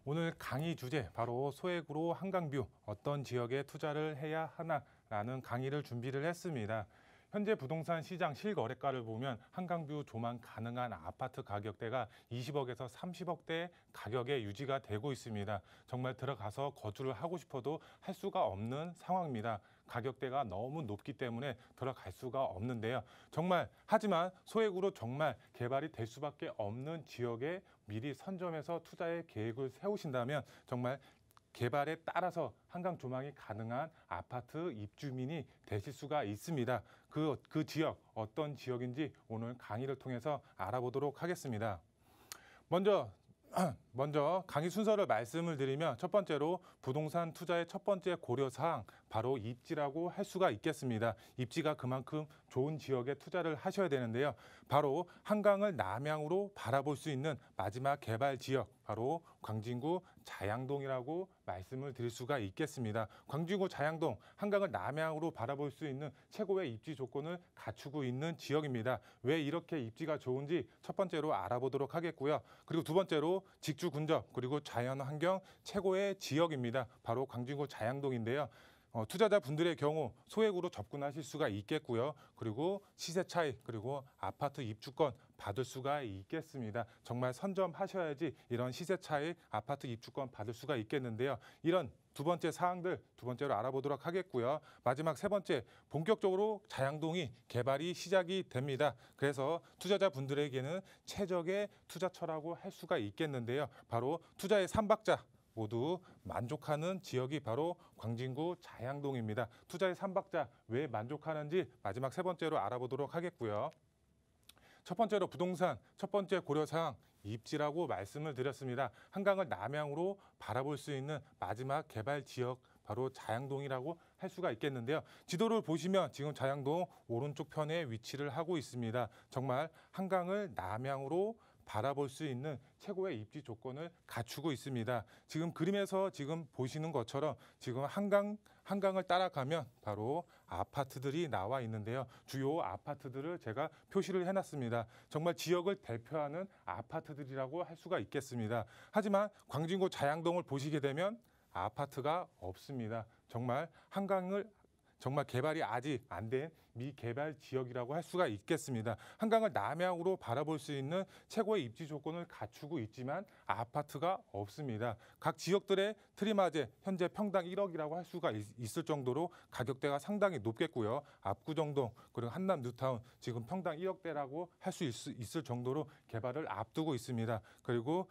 오늘 강의 주제 바로 소액으로 한강뷰 어떤 지역에 투자를 해야 하나라는 강의를 준비를 했습니다. 현재 부동산 시장 실거래가를 보면 한강뷰 조망 가능한 아파트 가격대가 20억에서 30억대 가격에 유지가 되고 있습니다. 정말 들어가서 거주를 하고 싶어도 할 수가 없는 상황입니다. 가격대가 너무 높기 때문에 들어갈 수가 없는데요. 하지만 소액으로 정말 개발이 될 수밖에 없는 지역에 미리 선점해서 투자의 계획을 세우신다면 정말 개발에 따라서 한강 조망이 가능한 아파트 입주민이 되실 수가 있습니다. 그 지역, 어떤 지역인지 오늘 강의를 통해서 알아보도록 하겠습니다. 먼저 강의 순서를 말씀을 드리면 첫 번째로 부동산 투자의 첫 번째 고려사항 바로 입지라고 할 수가 있겠습니다. 입지가 그만큼 좋은 지역에 투자를 하셔야 되는데요. 바로 한강을 남향으로 바라볼 수 있는 마지막 개발 지역 바로 광진구 자양동이라고 말씀을 드릴 수가 있겠습니다. 광진구 자양동 한강을 남향으로 바라볼 수 있는 최고의 입지 조건을 갖추고 있는 지역입니다. 왜 이렇게 입지가 좋은지 첫 번째로 알아보도록 하겠고요. 그리고 두 번째로 직주 근접 그리고 자연환경 최고의 지역입니다. 바로 광진구 자양동인데요. 투자자분들의 경우 소액으로 접근하실 수가 있겠고요. 그리고 시세 차익 그리고 아파트 입주권 받을 수가 있겠습니다. 정말 선점하셔야지 이런 시세 차익 아파트 입주권 받을 수가 있겠는데요. 이런 두 번째 사항들 두 번째로 알아보도록 하겠고요. 마지막 세 번째 본격적으로 자양동이 개발이 시작이 됩니다. 그래서 투자자분들에게는 최적의 투자처라고 할 수가 있겠는데요. 바로 투자의 삼박자 모두 만족하는 지역이 바로 광진구 자양동입니다. 투자의 삼박자 왜 만족하는지 마지막 세 번째로 알아보도록 하겠고요. 첫 번째로 부동산 첫 번째 고려사항 입지라고 말씀을 드렸습니다. 한강을 남향으로 바라볼 수 있는 마지막 개발 지역 바로 자양동이라고 할 수가 있겠는데요. 지도를 보시면 지금 자양동 오른쪽 편에 위치를 하고 있습니다. 정말 한강을 남향으로 바라볼 수 있는 최고의 입지 조건을 갖추고 있습니다. 지금 그림에서 지금 보시는 것처럼 지금 한강을 따라가면 바로 아파트들이 나와 있는데요. 주요 아파트들을 제가 표시를 해놨습니다. 정말 지역을 대표하는 아파트들이라고 할 수가 있겠습니다. 하지만 광진구 자양동을 보시게 되면 아파트가 없습니다. 정말 개발이 아직 안 된 미개발 지역이라고 할 수가 있겠습니다. 한강을 남향으로 바라볼 수 있는 최고의 입지 조건을 갖추고 있지만 아파트가 없습니다. 각 지역들의 트리마제 현재 평당 1억이라고 할 수가 있을 정도로 가격대가 상당히 높겠고요. 압구정동 그리고 한남 뉴타운 지금 평당 1억대라고 할 수 있을 정도로 개발을 앞두고 있습니다. 그리고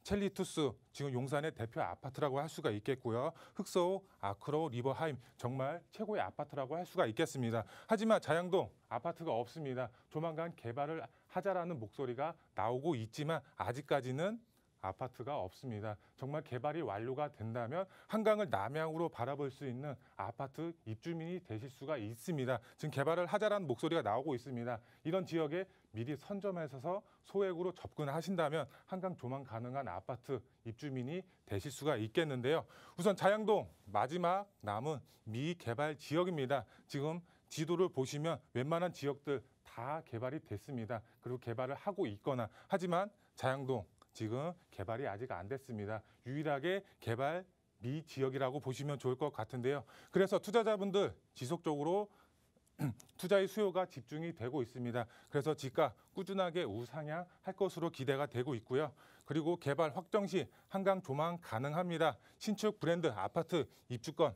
첼리투스 지금 용산의 대표 아파트라고 할 수가 있겠고요. 흑서호, 아크로, 리버하임 정말 최고의 아파트라고 할 수가 있겠습니다. 하지만 자양동 아파트가 없습니다. 조만간 개발을 하자라는 목소리가 나오고 있지만 아직까지는 아파트가 없습니다. 정말 개발이 완료가 된다면 한강을 남향으로 바라볼 수 있는 아파트 입주민이 되실 수가 있습니다. 지금 개발을 하자라는 목소리가 나오고 있습니다. 이런 지역에 미리 선점하셔서 소액으로 접근하신다면 한강 조망 가능한 아파트 입주민이 되실 수가 있겠는데요. 우선 자양동 마지막 남은 미개발 지역입니다. 지금 지도를 보시면 웬만한 지역들 다 개발이 됐습니다. 그리고 개발을 하고 있거나 하지만 자양동 지금 개발이 아직 안 됐습니다. 유일하게 개발 미지역이라고 보시면 좋을 것 같은데요. 그래서 투자자분들 지속적으로 투자의 수요가 집중이 되고 있습니다. 그래서 지가 꾸준하게 우상향할 것으로 기대가 되고 있고요. 그리고 개발 확정 시 한강 조망 가능합니다. 신축 브랜드 아파트 입주권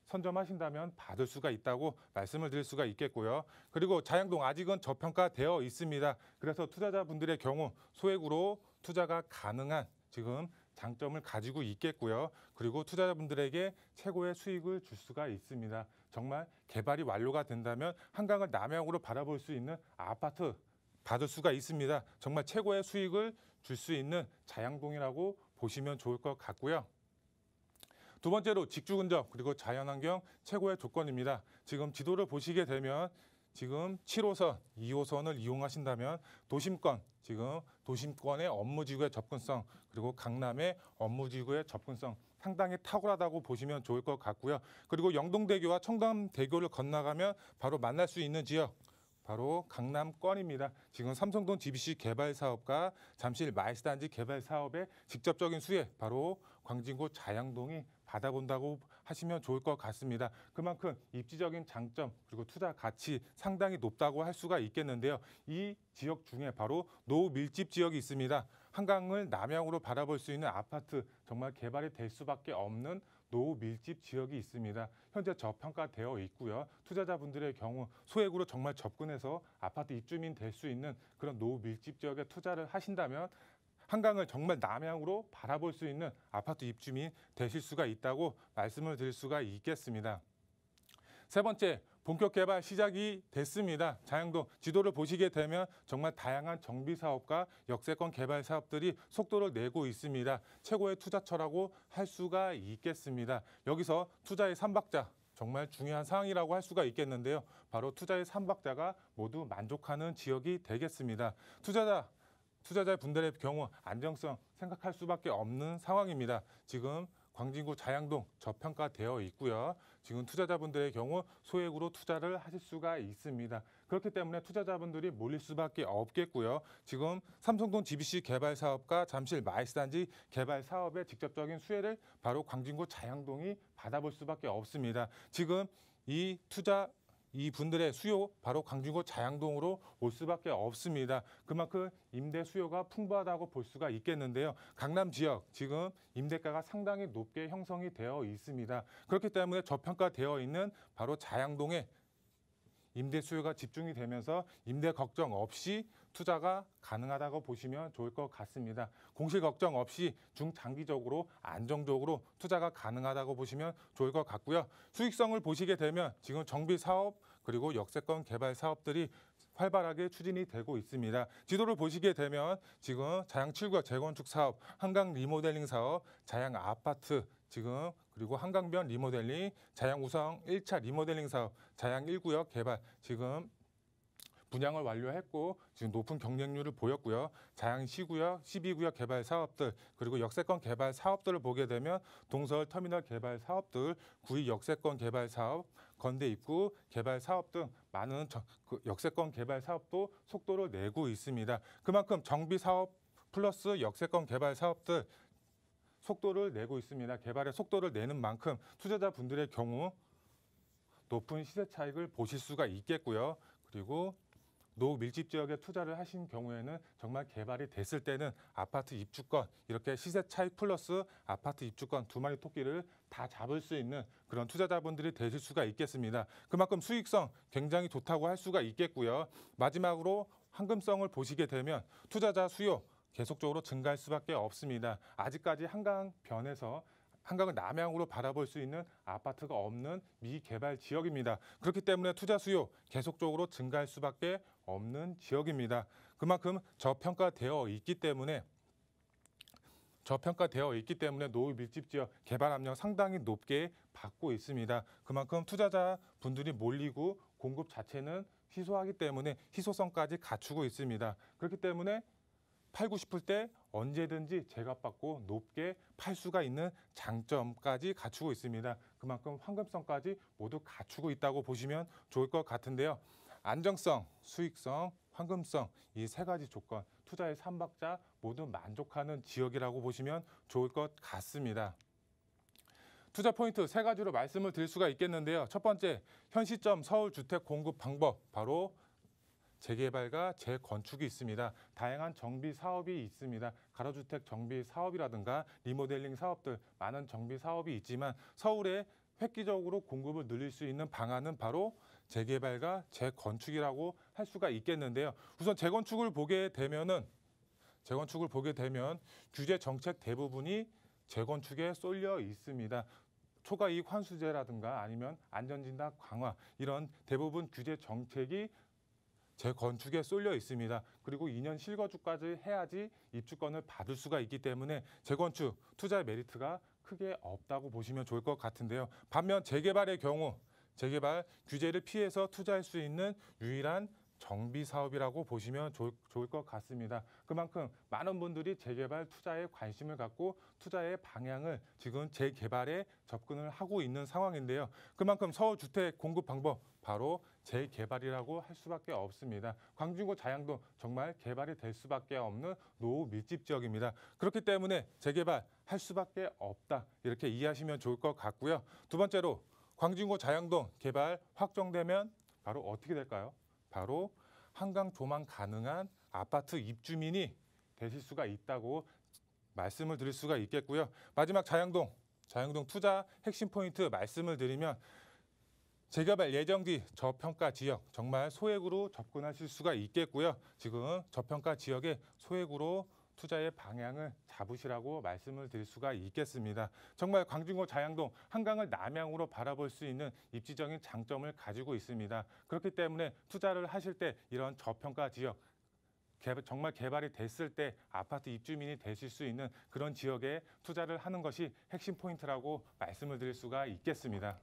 선점하신다면 받을 수가 있다고 말씀을 드릴 수가 있겠고요. 그리고 자양동 아직은 저평가되어 있습니다. 그래서 투자자분들의 경우 소액으로 투자가 가능한 지금 장점을 가지고 있겠고요. 그리고 투자자분들에게 최고의 수익을 줄 수가 있습니다. 정말 개발이 완료가 된다면 한강을 남향으로 바라볼 수 있는 아파트 받을 수가 있습니다. 정말 최고의 수익을 줄 수 있는 자양동이라고 보시면 좋을 것 같고요. 두 번째로 직주 근접 그리고 자연환경 최고의 조건입니다. 지금 지도를 보시게 되면 지금 7호선, 2호선을 이용하신다면 도심권의 업무지구의 접근성 그리고 강남의 업무지구의 접근성 상당히 탁월하다고 보시면 좋을 것 같고요. 그리고 영동대교와 청담대교를 건너가면 바로 만날 수 있는 지역 바로 강남권입니다. 지금 삼성동 GBC 개발 사업과 잠실 마이스단지 개발 사업의 직접적인 수혜 바로 광진구 자양동이 받아본다고 하시면 좋을 것 같습니다. 그만큼 입지적인 장점 그리고 투자 가치 상당히 높다고 할 수가 있겠는데요. 이 지역 중에 바로 노후 밀집 지역이 있습니다. 한강을 남향으로 바라볼 수 있는 아파트 정말 개발이 될 수밖에 없는 노후 밀집 지역이 있습니다. 현재 저평가되어 있고요. 투자자분들의 경우 소액으로 정말 접근해서 아파트 입주민 될 수 있는 그런 노후 밀집 지역에 투자를 하신다면 한강을 정말 남향으로 바라볼 수 있는 아파트 입주민 되실 수가 있다고 말씀을 드릴 수가 있겠습니다. 세 번째, 본격 개발 시작이 됐습니다. 자양동 지도를 보시게 되면 정말 다양한 정비 사업과 역세권 개발 사업들이 속도를 내고 있습니다. 최고의 투자처라고 할 수가 있겠습니다. 여기서 투자의 삼박자 정말 중요한 사항이라고 할 수가 있겠는데요. 바로 투자의 삼박자가 모두 만족하는 지역이 되겠습니다. 투자자분들의 경우 안정성 생각할 수밖에 없는 상황입니다. 지금 광진구 자양동 저평가되어 있고요. 지금 투자자분들의 경우 소액으로 투자를 하실 수가 있습니다. 그렇기 때문에 투자자분들이 몰릴 수밖에 없겠고요. 지금 삼성동 GBC 개발 사업과 잠실 마이스단지 개발 사업의 직접적인 수혜를 바로 광진구 자양동이 받아볼 수밖에 없습니다. 지금 이 분들의 수요 바로 광진구 자양동으로 올 수밖에 없습니다. 그만큼 임대 수요가 풍부하다고 볼 수가 있겠는데요. 강남 지역 지금 임대가가 상당히 높게 형성이 되어 있습니다. 그렇기 때문에 저평가되어 있는 바로 자양동에 임대 수요가 집중이 되면서 임대 걱정 없이 투자가 가능하다고 보시면 좋을 것 같습니다. 공실 걱정 없이 중장기적으로 안정적으로 투자가 가능하다고 보시면 좋을 것 같고요. 수익성을 보시게 되면 지금 정비 사업 그리고 역세권 개발 사업들이 활발하게 추진이 되고 있습니다. 지도를 보시게 되면 지금 자양 7구역 재건축 사업, 한강 리모델링 사업, 자양 아파트 지금 그리고 한강변 리모델링, 자양 우성 1차 리모델링 사업, 자양 1구역 개발 지금 분양을 완료했고 지금 높은 경쟁률을 보였고요. 자양 시구역, 12구역 개발 사업들 그리고 역세권 개발 사업들을 보게 되면 동서울 터미널 개발 사업들, 구의 역세권 개발 사업, 건대 입구 개발 사업 등 많은 역세권 개발 사업도 속도를 내고 있습니다. 그만큼 정비 사업 플러스 역세권 개발 사업들 속도를 내고 있습니다. 개발의 속도를 내는 만큼 투자자분들의 경우 높은 시세 차익을 보실 수가 있겠고요. 그리고 노후 밀집 지역에 투자를 하신 경우에는 정말 개발이 됐을 때는 아파트 입주권 이렇게 시세 차익 플러스 아파트 입주권 두 마리 토끼를 다 잡을 수 있는 그런 투자자분들이 되실 수가 있겠습니다. 그만큼 수익성 굉장히 좋다고 할 수가 있겠고요. 마지막으로 황금성을 보시게 되면 투자자 수요 계속적으로 증가할 수밖에 없습니다. 아직까지 한강변에서 한강을 남향으로 바라볼 수 있는 아파트가 없는 미개발 지역입니다. 그렇기 때문에 투자 수요 계속적으로 증가할 수밖에 없는 지역입니다. 그만큼 저평가되어 있기 때문에 노후 밀집 지역 개발 압력 상당히 높게 받고 있습니다. 그만큼 투자자 분들이 몰리고 공급 자체는 희소하기 때문에 희소성까지 갖추고 있습니다. 그렇기 때문에 팔고 싶을 때 언제든지 제값받고 높게 팔 수가 있는 장점까지 갖추고 있습니다. 그만큼 황금성까지 모두 갖추고 있다고 보시면 좋을 것 같은데요. 안정성, 수익성, 황금성 이 세 가지 조건, 투자의 삼박자 모두 만족하는 지역이라고 보시면 좋을 것 같습니다. 투자 포인트 세 가지로 말씀을 드릴 수가 있겠는데요. 첫 번째, 현 시점 서울 주택 공급 방법 바로 재개발과 재건축이 있습니다. 다양한 정비 사업이 있습니다. 가로주택 정비 사업이라든가 리모델링 사업들 많은 정비 사업이 있지만 서울에 획기적으로 공급을 늘릴 수 있는 방안은 바로 재개발과 재건축이라고 할 수가 있겠는데요. 우선 재건축을 보게 되면 규제 정책 대부분이 재건축에 쏠려 있습니다. 초과이익 환수제라든가 아니면 안전진단 강화 이런 대부분 규제 정책이 재건축에 쏠려 있습니다. 그리고 2년 실거주까지 해야지 입주권을 받을 수가 있기 때문에 재건축 투자의 메리트가 크게 없다고 보시면 좋을 것 같은데요. 반면 재개발의 경우 재개발 규제를 피해서 투자할 수 있는 유일한 정비 사업이라고 보시면 좋을 것 같습니다. 그만큼 많은 분들이 재개발 투자에 관심을 갖고 투자의 방향을 지금 재개발에 접근을 하고 있는 상황인데요. 그만큼 서울 주택 공급 방법 바로 재개발이라고 할 수밖에 없습니다. 광진구 자양동 정말 개발이 될 수밖에 없는 노후 밀집 지역입니다. 그렇기 때문에 재개발할 수밖에 없다. 이렇게 이해하시면 좋을 것 같고요. 두 번째로 광진구 자양동 개발 확정되면 바로 어떻게 될까요? 바로 한강 조망 가능한 아파트 입주민이 되실 수가 있다고 말씀을 드릴 수가 있겠고요. 마지막 자양동 투자 핵심 포인트 말씀을 드리면 재개발 예정지 저평가 지역 정말 소액으로 접근하실 수가 있겠고요. 지금 저평가 지역에 소액으로 투자의 방향을 잡으시라고 말씀을 드릴 수가 있겠습니다. 정말 광진구 자양동 한강을 남향으로 바라볼 수 있는 입지적인 장점을 가지고 있습니다. 그렇기 때문에 투자를 하실 때 이런 저평가 지역 정말 개발이 됐을 때 아파트 입주민이 되실 수 있는 그런 지역에 투자를 하는 것이 핵심 포인트라고 말씀을 드릴 수가 있겠습니다.